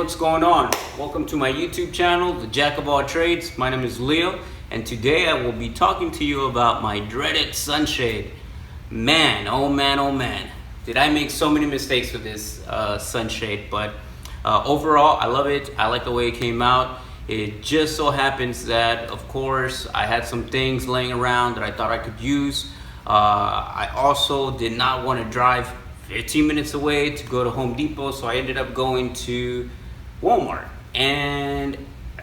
what's going on? Welcome to my YouTube channel, The Jack of All Trades. My name is Leo, and today I will be talking to you about my dreaded sunshade. Man, oh man, oh man. Did I make so many mistakes with this sunshade, but overall, I love it. I like the way it came out. It just so happens that, of course, I had some things laying around that I thought I could use. I also did not want to drive 15 minutes away to go to Home Depot, so I ended up going to Walmart, and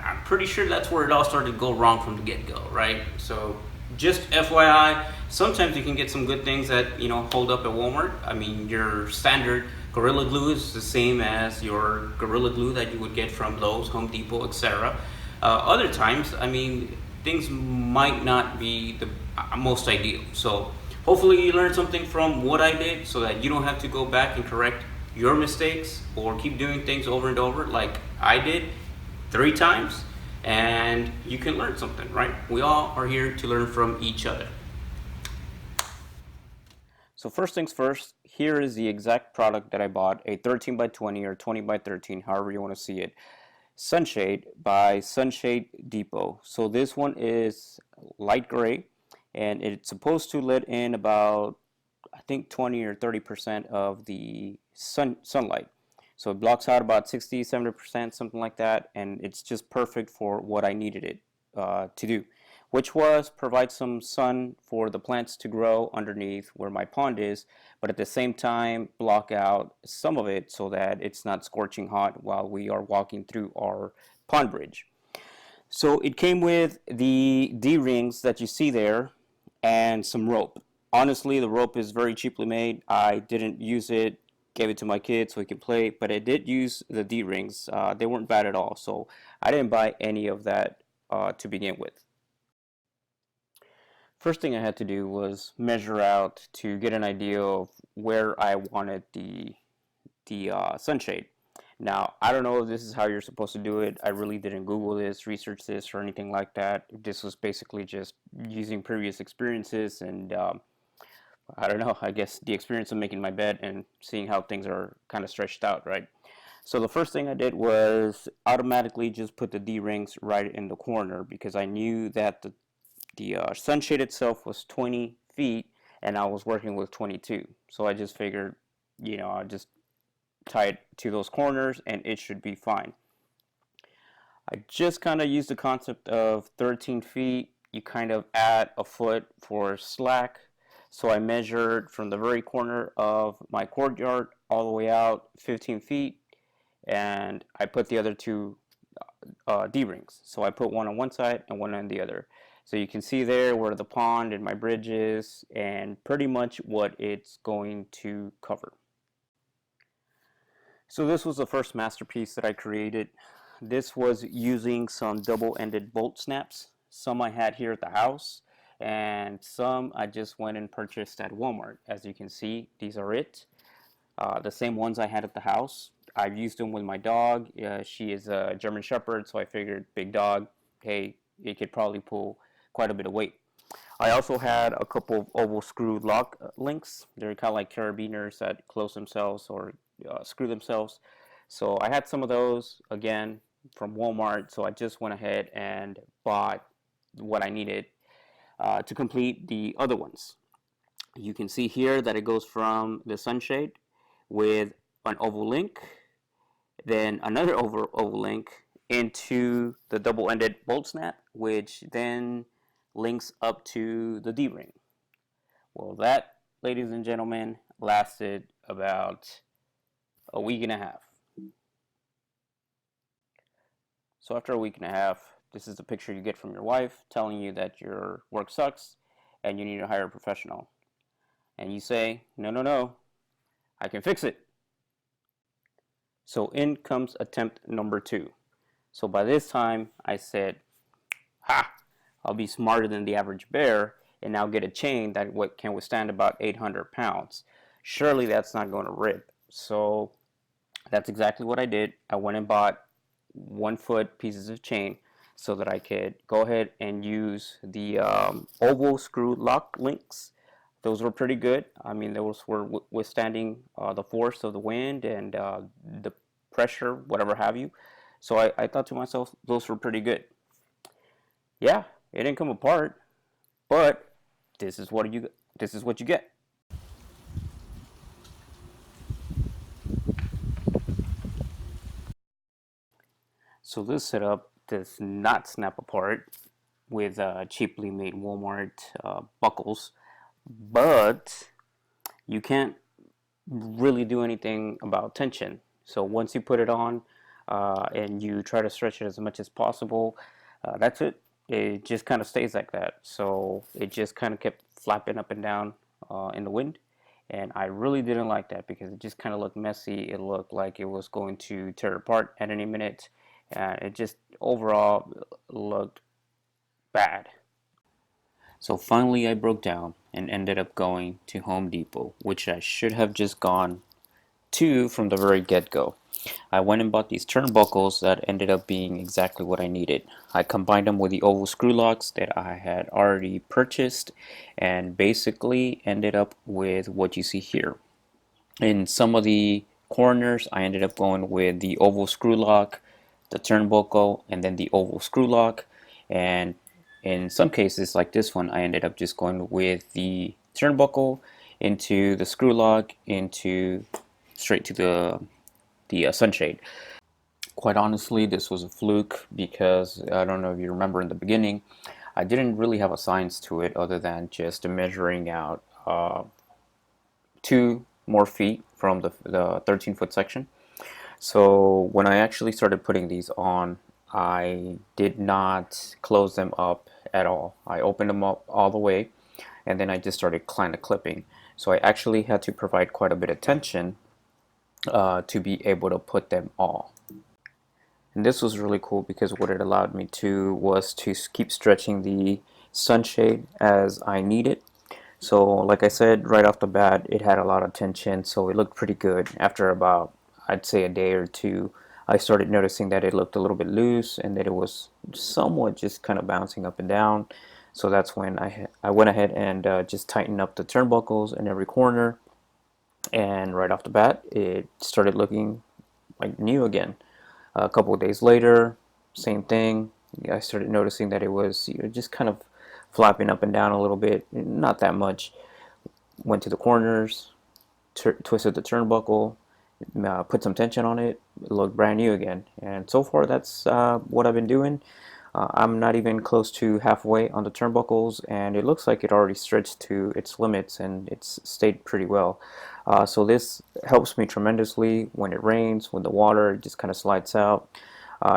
I'm pretty sure that's where it all started to go wrong from the get-go, right? So just FYI, sometimes you can get some good things that hold up at Walmart. I mean, your standard Gorilla Glue is the same as your Gorilla Glue that you would get from Lowe's, Home Depot, etc. Other times, I mean, things might not be the most ideal. So hopefully you learned something from what I did so that you don't have to go back and correct your mistakes or keep doing things over and over like I did 3 times, and you can learn something, right? We all are here to learn from each other. So first things first, here is the exact product that I bought, a 13 by 20 or 20 by 13, however you want to see it. Sunshade by Sunshade Depot. So this one is light gray, and it's supposed to let in about, I think, 20 or 30% of the sunlight. So it blocks out about 60, 70%, something like that, and it's just perfect for what I needed it to do, which was provide some sun for the plants to grow underneath where my pond is, but at the same time block out some of it so that it's not scorching hot while we are walking through our pond bridge. So it came with the D-rings that you see there and some rope. Honestly, the rope is very cheaply made. I didn't use it, gave it to my kids so he could play, but I did use the D-rings. They weren't bad at all, so I didn't buy any of that to begin with. First thing I had to do was measure out to get an idea of where I wanted the sunshade. Now, I don't know if this is how you're supposed to do it. I really didn't Google this, research this, or anything like that. This was basically just using previous experiences and I don't know, I guess the experience of making my bed and seeing how things are kind of stretched out, right? So the first thing I did was automatically just put the D-rings right in the corner because I knew that the sunshade itself was 20 feet and I was working with 22. So I just figured, I'll just tie it to those corners and it should be fine. I just kind of used the concept of 13 feet. You kind of add a foot for slack. So I measured from the very corner of my courtyard all the way out 15 feet, and I put the other 2 D-rings. So I put one on one side and one on the other. So you can see there where the pond and my bridge is and pretty much what it's going to cover. So this was the first masterpiece that I created. This was using some double-ended bolt snaps. Some I had here at the house, and some I just went and purchased at Walmart. As you can see, these are it. The same ones I had at the house. I've used them with my dog. She is a German Shepherd, so I figured big dog, hey, it could probably pull quite a bit of weight. I also had a couple of oval screw lock links. They're kind of like carabiners that close themselves or screw themselves. So I had some of those, again, from Walmart, so I just went ahead and bought what I needed to complete the other ones. You can see here that it goes from the sunshade with an oval link, then another oval link into the double-ended bolt snap, which then links up to the D-ring. Well, that, ladies and gentlemen, lasted about a week and a half. So after a week and a half, this is the picture you get from your wife telling you that your work sucks and you need to hire a professional. And you say, no, I can fix it. So in comes attempt number 2. So by this time, I said, I'll be smarter than the average bear and now get a chain that can withstand about 800 pounds. Surely that's not going to rip. So that's exactly what I did. I went and bought 1-foot pieces of chain so that I could go ahead and use the oval screw lock links. Those were pretty good. I mean, those were withstanding the force of the wind and the pressure, whatever have you. So I thought to myself, those were pretty good. Yeah, it didn't come apart, but this is what you get. So this setup does not snap apart with cheaply made Walmart buckles, but you can't really do anything about tension. So once you put it on and you try to stretch it as much as possible, that's it. It just kind of stays like that. So it just kind of kept flapping up and down in the wind. And I really didn't like that because it just kind of looked messy. It looked like it was going to tear apart at any minute. It just overall looked bad. So finally I broke down and ended up going to Home Depot, which I should have just gone to from the very get-go. I went and bought these turnbuckles that ended up being exactly what I needed. I combined them with the oval screw locks that I had already purchased and basically ended up with what you see here. In some of the corners, I ended up going with the oval screw lock, the turnbuckle, and then the oval screw lock. And in some cases, like this one, I ended up just going with the turnbuckle into the screw lock into straight to the sunshade. Quite honestly, this was a fluke because I don't know if you remember in the beginning, I didn't really have a science to it other than just measuring out 2 more feet from the 13-foot section. So when I actually started putting these on, I did not close them up at all. I opened them up all the way and then I just started kind of clipping. So I actually had to provide quite a bit of tension to be able to put them all. And this was really cool because what it allowed me to was to keep stretching the sunshade as I needed. So like I said, right off the bat, it had a lot of tension, so it looked pretty good. After about, I'd say, a day or two, I started noticing that it looked a little bit loose and that it was somewhat just kind of bouncing up and down. So that's when I went ahead and just tightened up the turnbuckles in every corner. And right off the bat, it started looking like new again. A couple of days later, same thing. I started noticing that it was just kind of flapping up and down a little bit, not that much. Went to the corners, twisted the turnbuckle, put some tension on it. It looked brand new again. And so far, that's what I've been doing. I'm not even close to halfway on the turnbuckles, and it looks like it already stretched to its limits, and it's stayed pretty well. So this helps me tremendously when it rains, when the water just kind of slides out.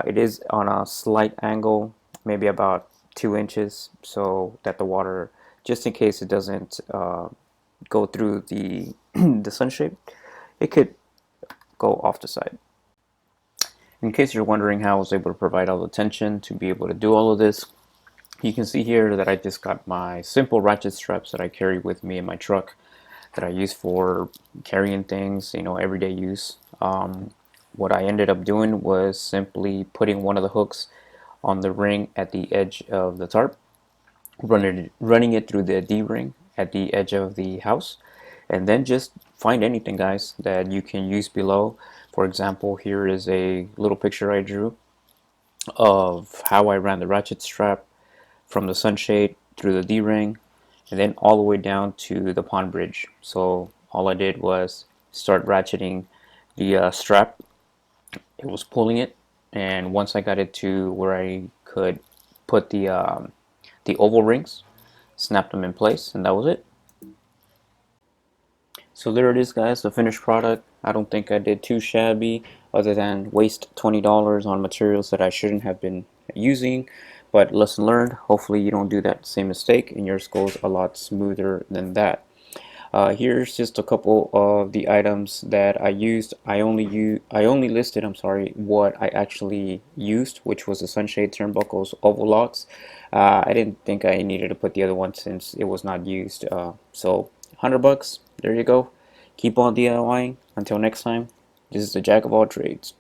It is on a slight angle, maybe about 2 inches, so that the water, just in case it doesn't go through the the sunshade, it could go off the side. In case you're wondering how I was able to provide all the tension to be able to do all of this, you can see here that I just got my simple ratchet straps that I carry with me in my truck that I use for carrying things, everyday use. What I ended up doing was simply putting one of the hooks on the ring at the edge of the tarp, running it through the D-ring at the edge of the house, and then just find anything, guys, that you can use below. For example, here is a little picture I drew of how I ran the ratchet strap from the sunshade through the D-ring and then all the way down to the pond bridge. So all I did was start ratcheting the strap. It was pulling it, and once I got it to where I could put the oval rings, snapped them in place, and that was it. So there it is, guys, the finished product. I don't think I did too shabby other than waste $20 on materials that I shouldn't have been using, but lesson learned. Hopefully you don't do that same mistake and yours goes a lot smoother than that. Here's just a couple of the items that I used. I only listed, what I actually used, which was the sunshade turnbuckles, oval locks. I didn't think I needed to put the other one since it was not used. So $100, there you go. Keep on DIYing. Until next time, this is the Jack of all trades.